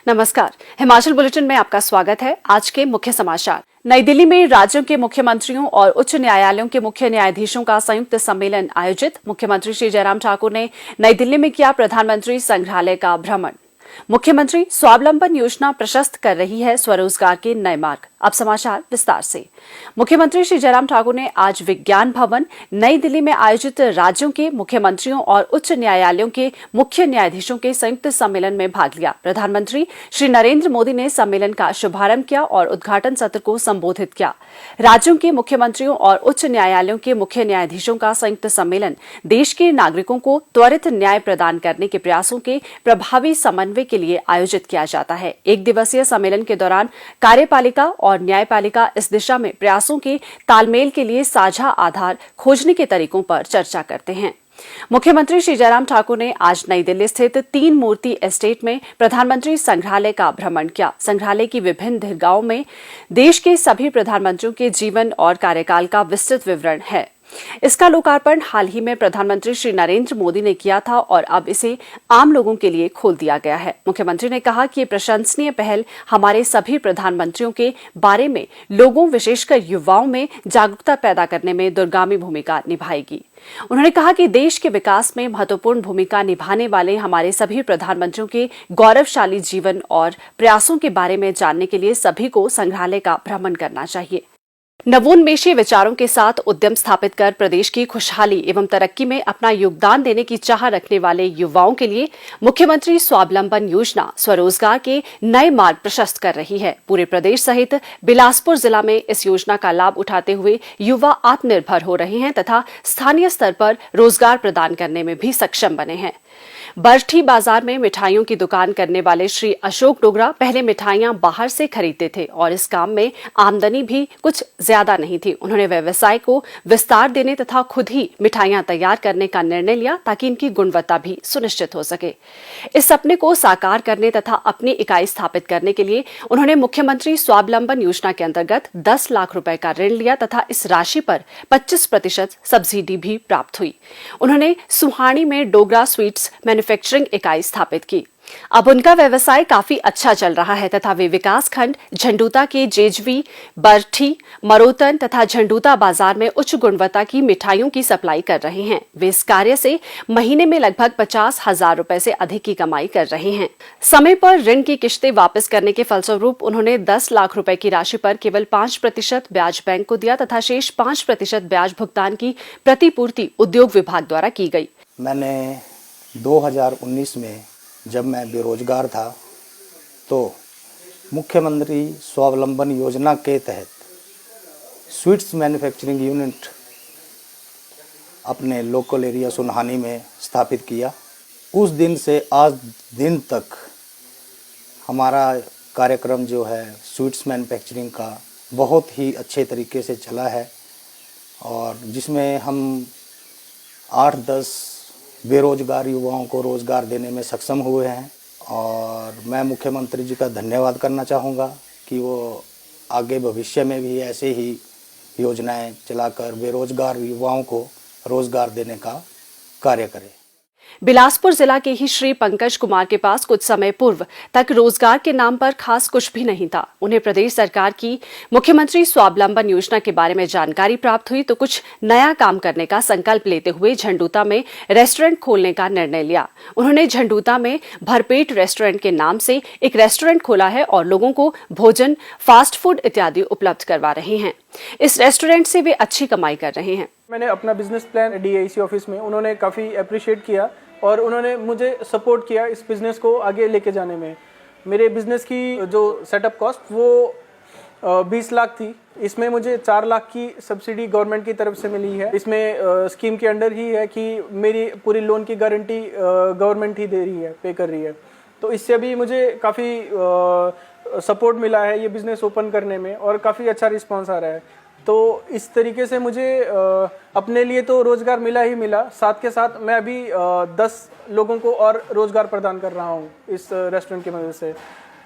नमस्कार, हिमाचल बुलेटिन में आपका स्वागत है। आज के मुख्य समाचार। नई दिल्ली में राज्यों के मुख्यमंत्रियों और उच्च न्यायालयों के मुख्य न्यायाधीशों का संयुक्त सम्मेलन आयोजित। मुख्यमंत्री श्री जयराम ठाकुर ने नई दिल्ली में किया प्रधानमंत्री संग्रहालय का भ्रमण। मुख्यमंत्री स्वावलंबन योजना प्रशस्त कर रही है स्वरोजगार के नए मार्ग। अब समाचार विस्तार से। मुख्यमंत्री श्री जयराम ठाकुर ने आज विज्ञान भवन नई दिल्ली में आयोजित राज्यों के मुख्यमंत्रियों और उच्च न्यायालयों के मुख्य न्यायाधीशों के संयुक्त सम्मेलन में भाग लिया। प्रधानमंत्री श्री नरेंद्र मोदी ने सम्मेलन का शुभारंभ किया और उद्घाटन सत्र को संबोधित किया। राज्यों के मुख्यमंत्रियों और उच्च न्यायालयों के मुख्य न्यायाधीशों का संयुक्त सम्मेलन देश के नागरिकों को त्वरित न्याय प्रदान करने के प्रयासों के प्रभावी समन्वय के लिए आयोजित किया जाता है। एक दिवसीय सम्मेलन के दौरान कार्यपालिका और न्यायपालिका इस दिशा में प्रयासों के तालमेल के लिए साझा आधार खोजने के तरीकों पर चर्चा करते हैं। मुख्यमंत्री श्री जयराम ठाकुर ने आज नई दिल्ली स्थित 3 मूर्ति एस्टेट में प्रधानमंत्री संग्रहालय का भ्रमण किया। संग्रहालय की विभिन्न दीर्घाओं में देश के सभी प्रधानमंत्रियों के जीवन और कार्यकाल का विस्तृत विवरण है। इसका लोकार्पण हाल ही में प्रधानमंत्री श्री नरेंद्र मोदी ने किया था और अब इसे आम लोगों के लिए खोल दिया गया है। मुख्यमंत्री ने कहा कि ये प्रशंसनीय पहल हमारे सभी प्रधानमंत्रियों के बारे में लोगों, विशेषकर युवाओं में जागरूकता पैदा करने में दूरगामी भूमिका निभाएगी। उन्होंने कहा कि देश के विकास में महत्वपूर्ण भूमिका निभाने वाले हमारे सभी प्रधानमंत्रियों के गौरवशाली जीवन और प्रयासों के बारे में जानने के लिए सभी को संग्रहालय का भ्रमण करना चाहिए। नवोन्मेषी विचारों के साथ उद्यम स्थापित कर प्रदेश की खुशहाली एवं तरक्की में अपना योगदान देने की चाह रखने वाले युवाओं के लिए मुख्यमंत्री स्वावलंबन योजना स्वरोजगार के नए मार्ग प्रशस्त कर रही है। पूरे प्रदेश सहित बिलासपुर जिला में इस योजना का लाभ उठाते हुए युवा आत्मनिर्भर हो रहे हैं तथा स्थानीय स्तर पर रोजगार प्रदान करने में भी सक्षम बने हैं। बरठी बाजार में मिठाइयों की दुकान करने वाले श्री अशोक डोगरा पहले मिठाइयां बाहर से खरीदते थे और इस काम में आमदनी भी कुछ ज्यादा नहीं थी। उन्होंने व्यवसाय को विस्तार देने तथा खुद ही मिठाइयां तैयार करने का निर्णय लिया ताकि इनकी गुणवत्ता भी सुनिश्चित हो सके। इस सपने को साकार करने तथा अपनी इकाई स्थापित करने के लिए उन्होंने मुख्यमंत्री स्वावलंबन योजना के अंतर्गत 10 लाख रुपए का ऋण लिया तथा इस राशि पर 25% सब्सिडी भी प्राप्त हुई। उन्होंने सुहानी में डोगरा स्वीट्स मैन्युफैक्चरिंग इकाई स्थापित की। अब उनका व्यवसाय काफी अच्छा चल रहा है तथा वे विकास खंड झंडूता के जेजवी, बरठी, मरोतन तथा झंडूता बाजार में उच्च गुणवत्ता की मिठाइयों की सप्लाई कर रहे हैं। वे इस कार्य से महीने में लगभग 50,000 रुपए से अधिक की कमाई कर रहे हैं। समय पर ऋण की किश्तें वापस करने के फलस्वरूप उन्होंने 10 लाख रुपए की राशि पर केवल 5% ब्याज बैंक को दिया तथा शेष 5% ब्याज भुगतान की प्रतिपूर्ति उद्योग विभाग द्वारा की गई। मैंने 2019 में जब मैं बेरोजगार था तो मुख्यमंत्री स्वावलंबन योजना के तहत स्वीट्स मैन्युफैक्चरिंग यूनिट अपने लोकल एरिया सुनहानी में स्थापित किया। उस दिन से आज दिन तक हमारा कार्यक्रम जो है स्वीट्स मैन्युफैक्चरिंग का बहुत ही अच्छे तरीके से चला है और जिसमें हम 8-10 बेरोजगार युवाओं को रोजगार देने में सक्षम हुए हैं और मैं मुख्यमंत्री जी का धन्यवाद करना चाहूँगा कि वो आगे भविष्य में भी ऐसे ही योजनाएं चलाकर बेरोजगार युवाओं को रोजगार देने का कार्य करें। बिलासपुर जिला के ही श्री पंकज कुमार के पास कुछ समय पूर्व तक रोजगार के नाम पर खास कुछ भी नहीं था। उन्हें प्रदेश सरकार की मुख्यमंत्री स्वावलंबन योजना के बारे में जानकारी प्राप्त हुई तो कुछ नया काम करने का संकल्प लेते हुए झंडूता में रेस्टोरेंट खोलने का निर्णय लिया। उन्होंने झंडूता में भरपेट रेस्टोरेंट के नाम से एक रेस्टोरेंट खोला है और लोगों को भोजन, फास्ट फूड इत्यादि उपलब्ध करवा रहे हैं। इस रेस्टोरेंट से वे अच्छी कमाई कर रहे हैं। मैंने अपना बिजनेस प्लान डीआईसी ऑफिस में उन्होंने काफ़ी अप्रिशिएट किया और उन्होंने मुझे सपोर्ट किया इस बिज़नेस को आगे लेके जाने में। मेरे बिज़नेस की जो सेटअप कॉस्ट वो 20 लाख थी। इसमें मुझे 4 लाख की सब्सिडी गवर्नमेंट की तरफ से मिली है। इसमें स्कीम के अंडर ही है कि मेरी पूरी लोन की गारंटी गवर्नमेंट ही दे रही है, पे कर रही है। तो इससे भी मुझे काफ़ी सपोर्ट मिला है ये बिज़नेस ओपन करने में और काफ़ी अच्छा रिस्पॉन्स आ रहा है। तो इस तरीके से मुझे अपने लिए तो रोज़गार मिला ही मिला, साथ के साथ मैं अभी 10 लोगों को और रोज़गार प्रदान कर रहा हूँ इस रेस्टोरेंट की मदद से।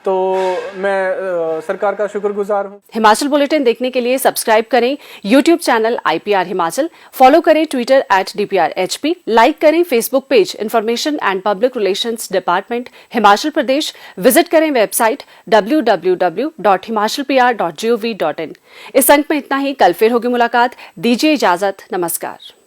तो मैं सरकार का शुक्रगुजार हूँ। हिमाचल बुलेटिन देखने के लिए सब्सक्राइब करें YouTube channel IPR Himachal, follow करें ट्विटर @DPRHP, लाइक करें Facebook page information and public relations department Himachal Pradesh, visit करें वेबसाइट www.himachalpr.gov.in। इस अंक में इतना ही, कल फिर होगी मुलाकात, दीजिए इजाजत, नमस्कार।